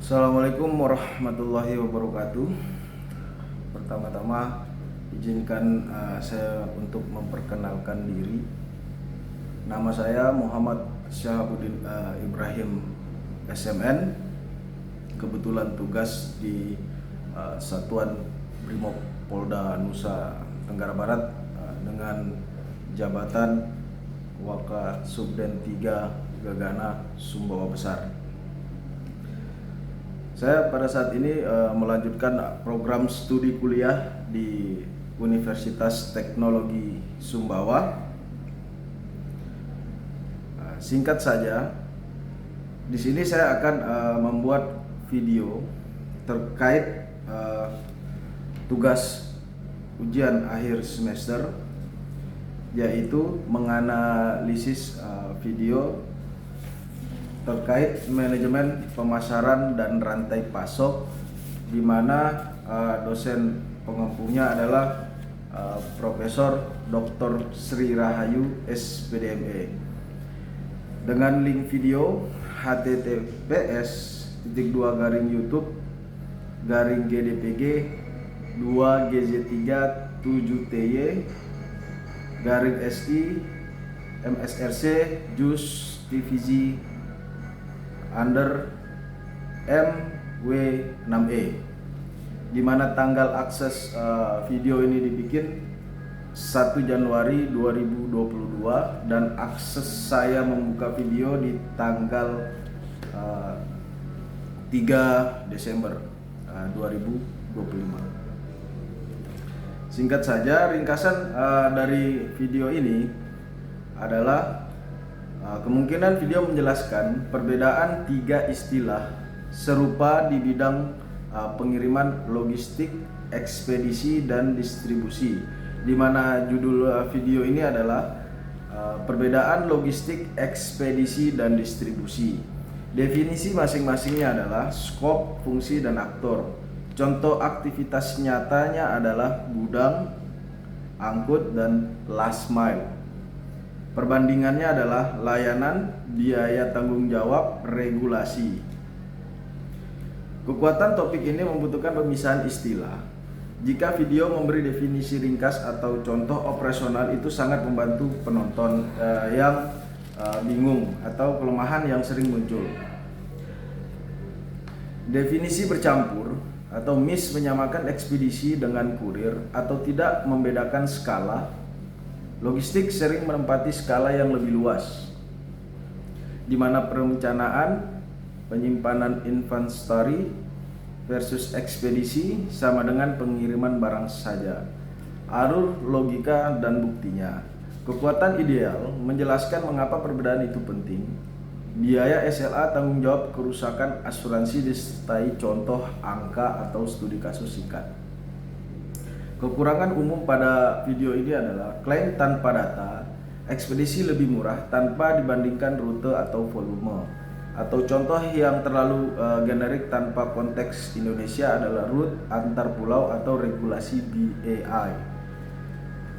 Assalamualaikum warahmatullahi wabarakatuh. Pertama-tama izinkan saya untuk memperkenalkan diri. Nama saya Muhammad Syahabuddin Ibrahim SMN. Kebetulan tugas di Satuan Brimob Polda Nusa Tenggara Barat dengan jabatan Wakasubden 3 Gegana Sumbawa Besar. Saya pada saat ini melanjutkan program studi kuliah di Universitas Teknologi Sumbawa. Singkat saja, di sini saya akan membuat video terkait tugas ujian akhir semester, yaitu menganalisis video terkait manajemen pemasaran dan rantai pasok, di mana dosen pengampunya adalah Profesor Dr. Sri Rahayu SPDME. Dengan link video https://youtube.com/GDPG 2GZ3 7TY/SI MSRC JUS Divisi under MW6E, di mana tanggal akses video ini dibikin 1 Januari 2022 dan akses saya membuka video di tanggal 3 Desember 2025. Singkat saja, ringkasan dari video ini adalah kemungkinan video menjelaskan perbedaan 3 istilah serupa di bidang pengiriman logistik, ekspedisi, dan distribusi, di mana judul video ini adalah perbedaan logistik, ekspedisi, dan distribusi. Definisi masing-masingnya adalah skop, fungsi, dan aktor. Contoh aktivitas nyatanya adalah gudang, angkut, dan last mile. Perbandingannya adalah layanan, biaya tanggung jawab, regulasi. Kekuatan topik ini membutuhkan pemisahan istilah. Jika video memberi definisi ringkas atau contoh operasional, itu sangat membantu penonton yang bingung atau kelemahan yang sering muncul. Definisi bercampur atau miss menyamakan ekspedisi dengan kurir atau tidak membedakan skala. Logistik sering menempati skala yang lebih luas, di mana perencanaan penyimpanan inventory versus ekspedisi sama dengan pengiriman barang saja. Alur logika dan buktinya. Kekuatan ideal menjelaskan mengapa perbedaan itu penting. Biaya SLA tanggung jawab kerusakan asuransi disertai contoh angka atau studi kasus singkat. Kekurangan umum pada video ini adalah klaim tanpa data, ekspedisi lebih murah tanpa dibandingkan rute atau volume, atau contoh yang terlalu generik tanpa konteks Indonesia adalah route antar pulau atau regulasi BAI.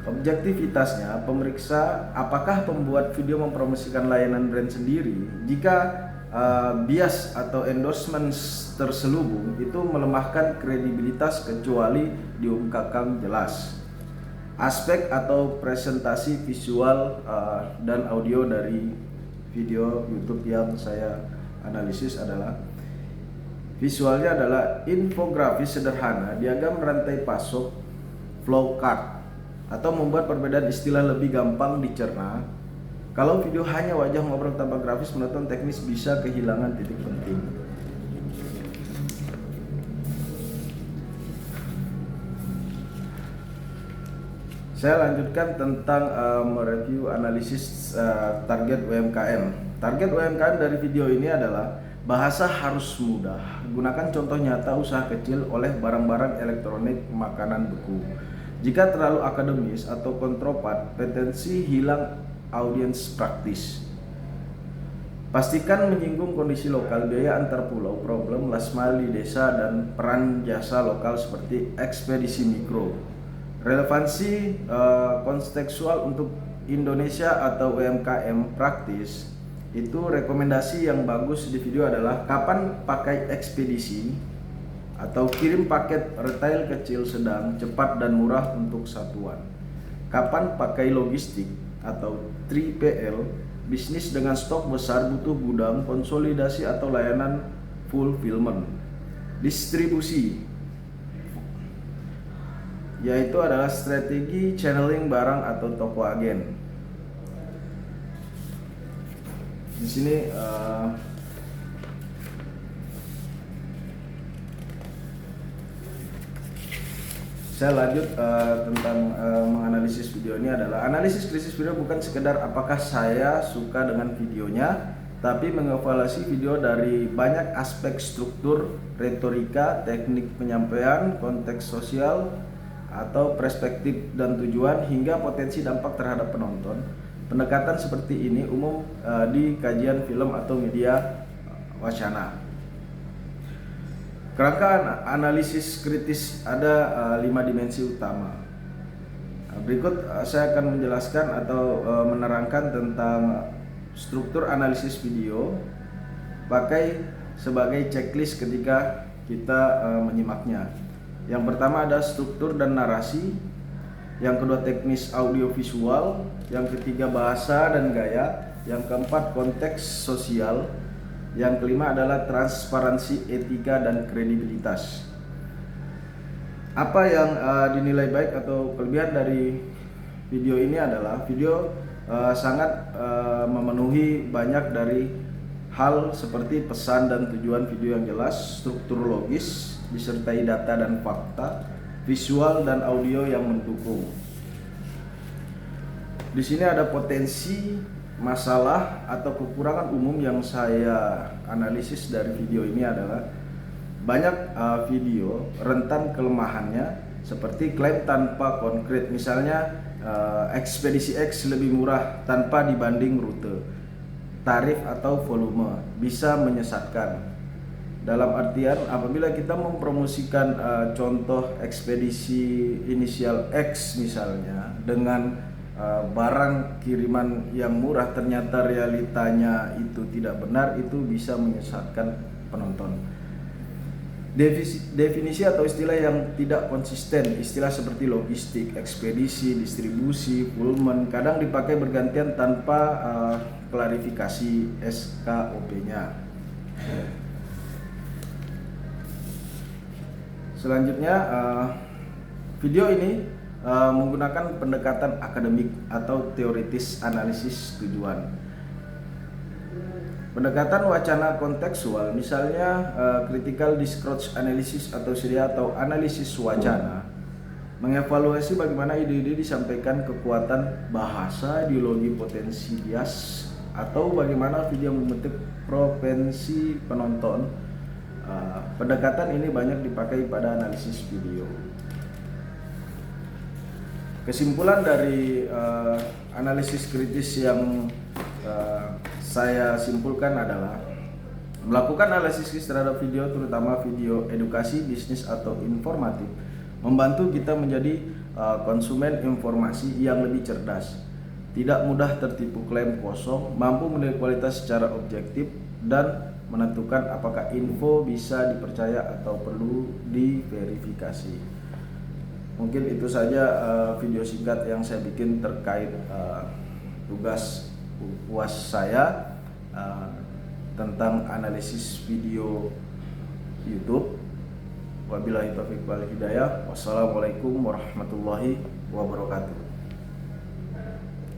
Objektivitasnya, pemeriksa apakah pembuat video mempromosikan layanan brand sendiri. Jika bias atau endorsements terselubung, itu melemahkan kredibilitas kecuali diungkapkan jelas. Aspek atau presentasi visual dan audio dari video YouTube yang saya analisis adalah visualnya adalah infografis sederhana, diagram rantai pasok, flow chart, atau membuat perbedaan istilah lebih gampang dicerna. Kalau video hanya wajah ngobrol tanpa grafis, penonton teknis bisa kehilangan titik penting. Saya lanjutkan tentang mereview analisis target UMKM. Target UMKM dari video ini adalah bahasa harus mudah. Gunakan contoh nyata usaha kecil oleh barang-barang elektronik, makanan beku. Jika terlalu akademis atau kontropat, potensi hilang audiens praktis. Pastikan menyinggung kondisi lokal, biaya antar pulau, problem last mile di desa, dan peran jasa lokal seperti ekspedisi mikro. Relevansi kontekstual untuk Indonesia atau UMKM praktis. Itu rekomendasi yang bagus di video adalah kapan pakai ekspedisi atau kirim paket retail kecil, sedang, cepat dan murah untuk satuan. Kapan pakai logistik atau 3PL, bisnis dengan stok besar butuh gudang, konsolidasi atau layanan fulfillment. Distribusi, yaitu adalah strategi channeling barang atau toko agen. Di sini saya lanjut tentang menganalisis video ini adalah analisis krisis video bukan sekedar apakah saya suka dengan videonya, tapi mengevaluasi video dari banyak aspek: struktur, retorika, teknik penyampaian, konteks sosial atau perspektif dan tujuan, hingga potensi dampak terhadap penonton. Pendekatan seperti ini umum di kajian film atau media wacana. Kerangka analisis kritis ada 5 dimensi utama. Berikut saya akan menjelaskan atau menerangkan tentang struktur analisis video pakai sebagai checklist ketika kita menyimaknya. Yang pertama ada struktur dan narasi, yang kedua teknis audiovisual, yang ketiga bahasa dan gaya, yang keempat konteks sosial, yang kelima adalah transparansi, etika dan kredibilitas. Apa yang dinilai baik atau kelebihan dari video ini adalah video sangat memenuhi banyak dari hal seperti pesan dan tujuan video yang jelas, struktur logis disertai data dan fakta, visual dan audio yang mendukung. Di sini ada potensi masalah atau kekurangan umum yang saya analisis dari video ini adalah banyak video rentan kelemahannya seperti klaim tanpa konkret. Misalnya ekspedisi X lebih murah tanpa dibanding rute, tarif atau volume, bisa menyesatkan. Dalam artian apabila kita mempromosikan contoh ekspedisi inisial X misalnya dengan barang kiriman yang murah, ternyata realitanya itu tidak benar, itu bisa menyesatkan penonton. Definisi atau istilah yang tidak konsisten, istilah seperti logistik, ekspedisi, distribusi, fulfillment kadang dipakai bergantian tanpa klarifikasi SKOP-nya. Selanjutnya, video ini menggunakan pendekatan akademik atau teoritis analisis tujuan. Pendekatan wacana kontekstual, misalnya critical discourse analysis atau sedia atau analisis wacana, mengevaluasi bagaimana ide-ide disampaikan, kekuatan bahasa, ideologi, potensi bias, atau bagaimana video membentuk preferensi penonton. Pendekatan ini banyak dipakai pada analisis video. Kesimpulan dari analisis kritis yang saya simpulkan adalah melakukan analisis terhadap video, terutama video edukasi, bisnis atau informatif, membantu kita menjadi konsumen informasi yang lebih cerdas, tidak mudah tertipu klaim kosong, mampu menilai kualitas secara objektif, dan menentukan apakah info bisa dipercaya atau perlu diverifikasi. Mungkin itu saja video singkat yang saya bikin terkait tugas UAS saya tentang analisis video YouTube. Wabillahi taufiq wal hidayah. Wassalamualaikum warahmatullahi wabarakatuh.